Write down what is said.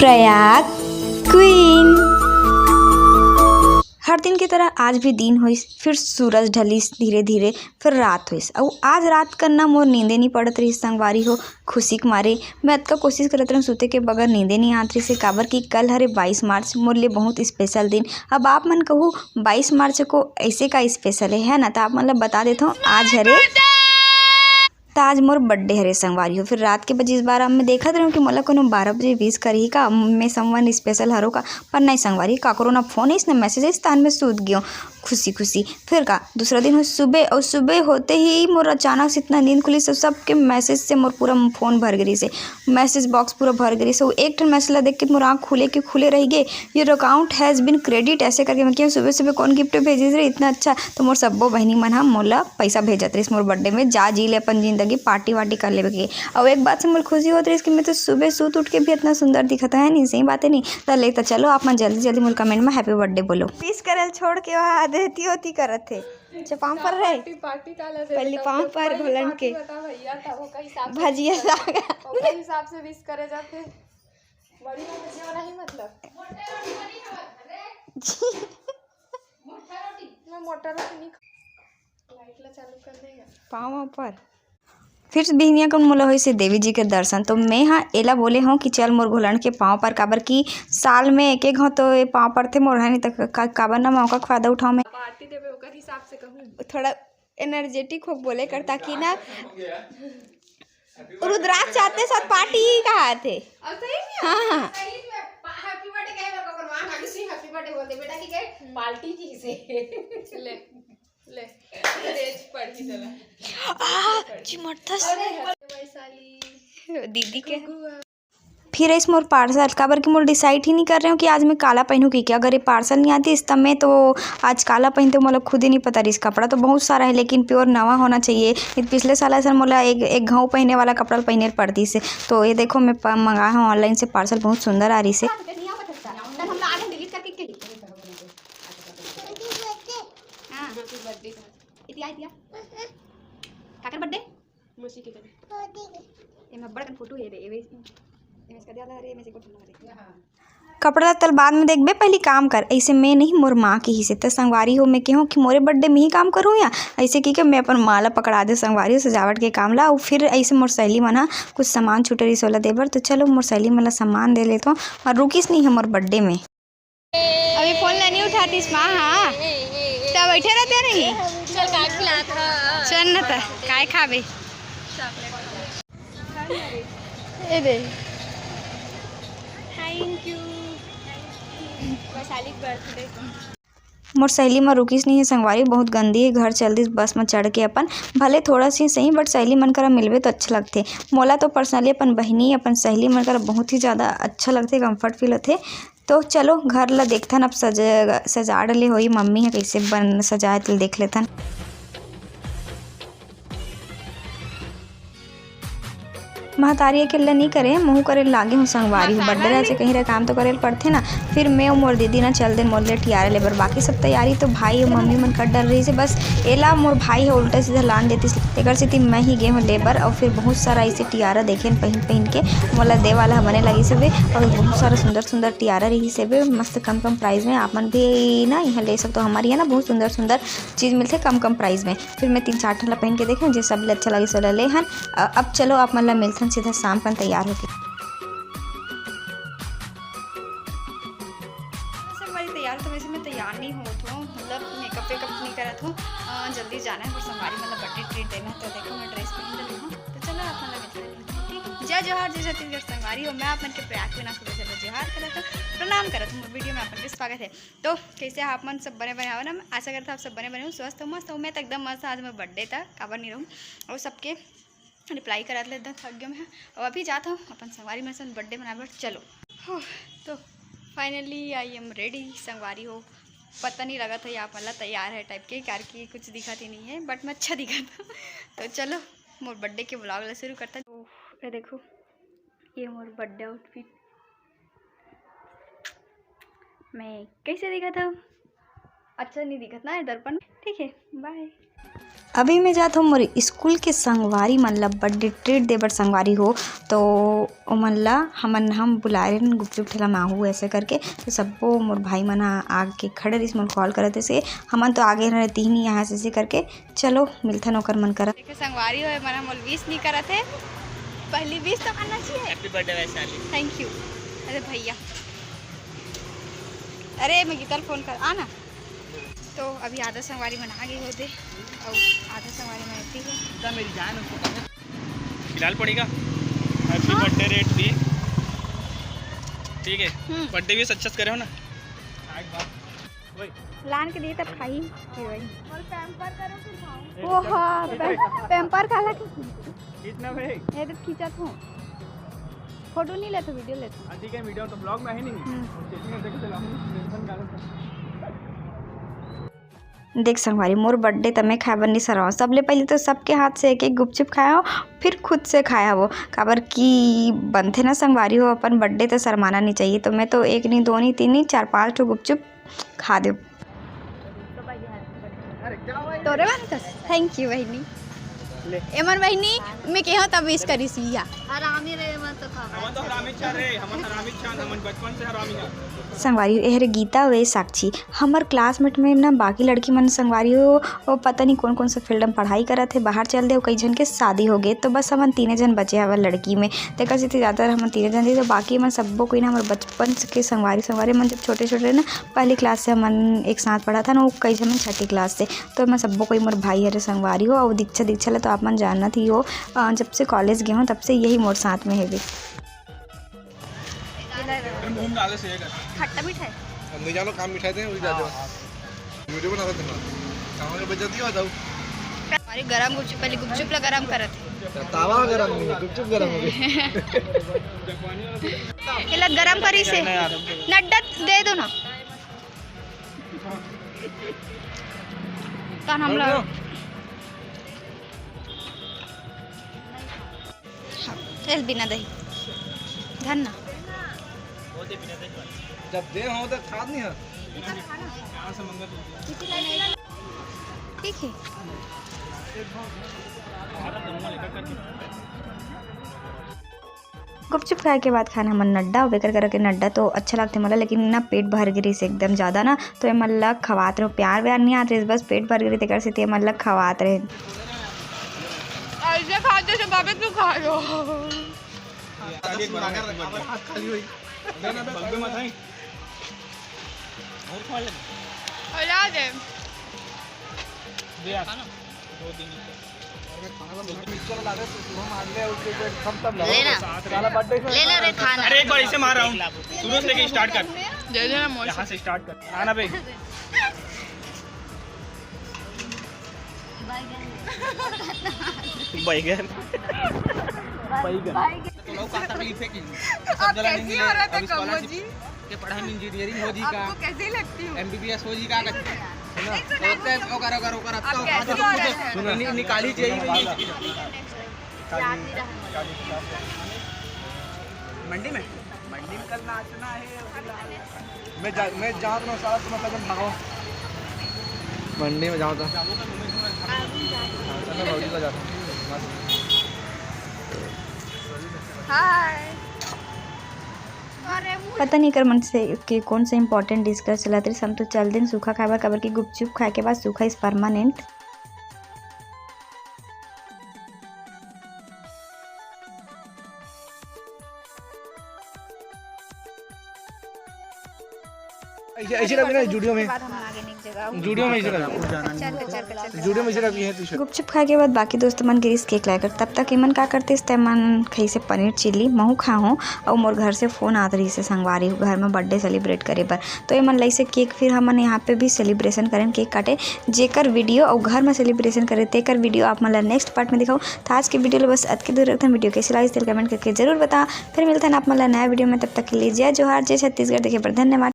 Prayag queen. हर दिन की तरह आज भी दिन हुई, फिर सूरज ढली धीरे धीरे, फिर रात हुई। और आज रात करना मोर नींदे नहीं पड़त रही संगवारी हो। खुशी के मारे मैं अतका कोशिश करत रही सूते के बगैर नींदे नहीं आत रही से। काबर कि कल हरे 22 मार्च मोर लिए बहुत स्पेशल दिन। अब आप मन कहूँ 22 मार्च को ऐसे का स्पेशल है ना, तो आप मतलब बता देता हूँ। आज हरे आज मोर बर्थडे हरे संगवारी हो। फिर रात के बजे इस बार मैं देखत रहूँ कि मोला कोनो 12 बजे विश करही का, मैं समवन स्पेशल हरो का। पर नहीं संगवारी, काकरो ना फोन है ना मैसेज है, तान में सूत गयो खुशी खुशी। फिर का दूसरा दिन हो सुबह, और सुबह होते ही मोर अचानक से इतना नींद खुली से सबके मैसेज से मोर पूरा फोन भर गई से, मैसेज बॉक्स पूरा भर गई से। वो एक ठन मैसेज देख के मोर आँख खुले के खुले रह गए। Your account has been credit ऐसे करके मैं सुबह सुबह कौन गिफ्ट भेजी रही इतना अच्छा। तो मोर सब्बो बहनी मन हम मोला पैसा भेजत रही मोर बर्थडे में। जा जी ले अपन जिंदगी पार्टी वार्टी कर लेवे के। और एक बात से मोर खुशी होत रही कि मैं तो सुबह सूत उठ के भी इतना सुंदर दिखता है नहीं, सही बात है नहीं। तो ले तो चलो आप मन जल्दी जल्दी मोर कमेंट में हैप्पी बर्थडे बोलो। विश करल छोड़ के वहाँ देती होती करत थे। अच्छा पाँव पर रहे पहली पाँव पर घोलन के भजिया सागा ओकर हिसाब से विश करे जाते बड़ी भजिया वाला ही मतलब मैं मोटा रोटी नहीं लाइट ला चालू कर देगा पाँव पर। फिर बिहनिया कौन मोला हुई से देवी जी के दर्शन। तो मैं हाँ एला बोले हूँ कि चल मोर घोलन के पाँव पर, काबर की साल में एक एक तो ये पाँव पर थे मोर है नहीं तक काबर ना मौका का फायदा उठाओ। मैं पार्टी देवे ओकर हिसाब से कहूँ थोड़ा एनर्जेटिक हो बोले करता कि ना रुद्राक्ष चाहते साथ पार्टी ही कहा थे। हाँ हैप्पी बर्थडे कहे मेरे को मां आगे से हैप्पी बर्थडे बोलते बेटा की कहे पार्टी की से ले ले तेज पढ़ी चला चिमटस वैशाली दीदी के। फिर इस मोर पार्सल काबर की मोर डिसाइड ही नहीं कर रही हूँ कि आज मैं काला पहनूँ कि क्या। अगर ये पार्सल नहीं आती इस तब में तो आज काला पहनते मोला खुद ही नहीं पता रही। कपड़ा तो बहुत सारा है लेकिन प्योर नवा होना चाहिए। पिछले साल ऐसा मोला एक घाव पहने वाला कपड़ा पहने पड़ती से। तो ये देखो मैं मंगाया हूँ ऑनलाइन से पार्सल, बहुत सुंदर आ रही से। कपड़ा तल बाद में देखबे, पहले काम कर। ऐसे मैं नहीं मोर माँ की ही से तो संगवारी हो। मैं कहूँ कि मोरे बर्थडे में ही काम करूँ या ऐसे कि मैं अपन माला पकड़ा दे संगवारी सजावट के काम ला। और फिर ऐसे मोर सहेली मना कुछ सामान छूटे सोलह देवर। तो चलो मोर सहेली मला सामान दे लेता हूँ और रुकीस नहीं है मोर बर्थडे में। अभी फोन नहीं उठाती माँ। हाँ तब बैठे रहते नहीं। चल का खिलाता चल न काय खाबे ए दे। थैंक यू वैशाली बर्थडे मोर सहेली में रुकीस नहीं है संगवारी, बहुत गंदी है। घर चल दी बस में चढ़ के अपन भले थोड़ा सी सही बट सहेली मन करा मिलवे तो अच्छा लगते। मोला तो पर्सनली अपन बहनी अपन सहेली मन करा बहुत ही ज़्यादा अच्छा लगते, कंफर्ट फील होते। तो चलो घर ला देखथन अब सजा डले होई मम्मी है कैसे बन सजाए तो देख लेथन। महतारी के लिए नहीं करे मुँह करे लागे हूँ संगवारी हूँ। बर्थडे ऐसे कहीं रहा काम तो करे पड़ते ना। फिर मैं और मोर दीदी ना चल दे मोर ले टियारे लेबर। बाकी सब तैयारी तो भाई और मम्मी मन कर डर रही से। बस एला मोर भाई है उल्टा सीधा लान देती तेकर से मैं ही गए हूँ लेबर। और फिर बहुत सारा ऐसे टियारा देखे पहन के मोला दे वाला बने लगी से। और बहुत सारा सुंदर सुंदर टियारा रही से मस्त कम कम प्राइस में। आप मन भी ना यहाँ ले सकते हो। हमारे यहाँ ना बहुत सुंदर सुंदर चीज़ मिलते कम कम प्राइस में। फिर मैं 3-4 ठला पहन के देखें जो सब अच्छा लगे सोलह ले हन। अब चलो आप मन ला मिलते सीधा शाम पर तैयार होके। तैयार तो वैसे मैं तैयार नहीं हो तो मतलब मेकअप वेकअप नहीं करा था। जल्दी जाना है पर संगवारी मतलब बर्थडे ट्रीट देना। तो देखो मैं ड्रेस पहन ली हूँ। तो चलो आप मतलब जय जोहार जय छत्तीसगढ़ संगवारी हो। मैं अपन के प्रयाग में ना सुबह चलो जोहार करा था प्रणाम करा था। वीडियो में अपन के स्वागत है। तो कैसे आप मन सब बने बने आओ ना। आशा करता आप सब बने बने हो स्वस्थ हो मस्त हो। मैं तो एकदम मस्त। आज मैं बर्थडे था काबर नहीं रहूँ और सबके रिप्लाई करा ले एकदम थक गया मैं। और अभी जाता हूँ अपन संगवारी मेरे साथ बर्थडे मना चलो। तो फाइनली आई एम रेडी संगवारी हो। पता नहीं लगा था यहाँ मतलब तैयार है टाइप के कार की कुछ दिखाती नहीं है बट मैं अच्छा दिखा था। तो चलो मोर बर्थडे के ब्लॉग ला शुरू करता। तो ये देखो ये मोर बर्थडे आउटफिट मैं कैसे दिखा था। अच्छा नहीं दिखा ना दर्पण। ठीक है बाय। अभी मैं जात हूँ मोर स्कूल के संगवारी मन ला बर्थडे ट्रीट दे बर संगवारी हो तो ओ मन ला हम बुलाए रहे गुपचुप ठेला माहू ऐसे करके तो सबको मोर भाई मन आके खड़े रहिस मोर कॉल करत से हमन तो आगे रहती ही नहीं यहाँ से करके चलो मिलथन ओकर मन करत देखे संगवारी होए मन मोल विश नहीं करत है पहली विश तो करना चाहिए happy birthday Vaishali. Thank you. अरे भैया अरे मैं गीता फोन कर आना तो अभी आधा संगवारी मना गई होते और आधा संगवारी में है मेरी जान उसको फिलहाल पड़ेगा हैप्पी बर्थडे रेट दी ठीक है बर्थडे भी सक्सेस करे हो ना लान के दिए तब खाई फिर वही और पैम्पर करो फिर खाऊं वो हां पैम्पर काला कितना भाई ये तो खींचत हूं फोटो नहीं लेते वीडियो लेते ठीक है वीडियो तो ब्लॉग में है नहीं चेकिंग देख चला टेंशन काला देख संगवारी मोर बर्थडे तमें खाए बर नहीं सरवा सबले पहले तो सबके हाथ से एक एक गुपचुप खाया हो फिर खुद से खाया वो काबर की बनथे ना संगवारी हो अपन बर्थडे तो शर्माना नहीं चाहिए तो मैं तो एक नहीं दो नहीं तीन नहीं 4-5 ठो गुपचुप खा दे तोरे बारे थैंक यू बहनी एमन बहनी मैं केहो तब विश करी सिया हरामी रे मन तो खा हम तो हरामी छा रे हम हरामी छा हम बचपन से हरामी ना संगवारी एहरे गीता वे साक्षी हमार क्लासमेट में ना बाकी लड़की मन संगवारी हो और पता नहीं कौन कौन सा फील्ड में पढ़ाई करत है बाहर चल दे कई जन के शादी हो गए तो बस हम 3 जन बचे हमार लड़की में तेकर से ज़्यादा हम 3 जन थे तो बाकी मन सबको कोई ना हमारे बचपन के संगवारी मन जब छोटे छोटे ना पहली क्लास से हमन एक साथ पढ़ा था ना वो कई जन 6ठी क्लास से तो मैं सबको कोई मोर भाई हरे संगवारी हो और दीक्षा ला तो आप मन जानना थी हो जब से कॉलेज गए हो तब से यही मोर साथ में है भी घूम डाले से खट्टा मीठा है हम नहीं जानो काम मिठाई दे वही जाते वीडियो बना रहे थे काम के बजती हो जाओ हमारी गरम गुपचुप पहले गुपचुप ला गरम करत है तावा गरम नहीं गुपचुप गरम हो गई इला गरम करी से नड्डा दे दो ना कान हम लोग चल बिना दही धन्ना जब दे हो तो खाद नहीं है ठीक है गुपचुप खाए के बाद खाना मन नड्डा बेकर करके नड्डा तो अच्छा लगते मला लेकिन ना पेट भर गिरी से एकदम ज़्यादा ना तो ये मल्ला खवात रहे प्यार व्यार नहीं आते बस पेट भर गिरी तेकर से ते मल्ला खवात रहे ऐसे खाते से बाबे क्यों खा लो खाली हुई बग्गे मत आई और खा ले हला दे दे खाना 2 दिन मिक्सर ला दे तो सुबह मार ले उसके पेट कम तब लेना साला बर्थडे लेना रे खाना अरे एक बार इसे मार रहा हूं शुरू से लेके स्टार्ट कर दे देना मोर यहां से स्टार्ट कर आना बे बैगन तो लोग का तकलीफ है कि सब जला नहीं मिले अब स्कॉलरशिप के पढ़ाई में इंजीनियरिंग हो जी का आपको कैसी लगती हूँ एमबीबीएस हो जी का है ना तो ओकर अब निकाली चाहिए मंडी में कल नाचना है मैं जहाँ तो सारा तुम मतलब भागो मंडी में जाऊँ तो चलो भौजी का जाता हूँ हाय पता नहीं कर मन से कि कौन सा इंपॉर्टेंट डिस्कस चला रही हम तो चल दिन सूखा खाए काबर की गुपचुप खाए के बाद सूखा इस परमानेंट ऐसे रखी ना जूडियो में बाद हम आगे नहीं जगह जूडियो में ऐसे रखी चल जूडियो में ऐसे रखी है टी-शर्ट गुपचुप खाए के बाद बाकी दोस्त मन गिरीस केक लाए कर तब तक इमन का करते इस मन खई से पनीर चिल्ली महू खा हूँ और मोर घर से फ़ोन आत रही से संगवारी घर में बर्थडे सेलिब्रेट करे पर तो इमन लई से केक फिर हमन यहाँ पे भी सेलिब्रेशन करें केक काटे जेकर वीडियो और घर में सेलिब्रेशन करे तेकर वीडियो आप मतलब नेक्स्ट पार्ट में दिखाओ तो आज की वीडियो बस अत के दूर रखते हैं वीडियो कैसे लगी कमेंट करके जरूर बता फिर मिलते हैं आप मतलब नया वीडियो में तब तक के लिए जय जोहार जय छत्तीसगढ़ देखे पर धन्यवाद।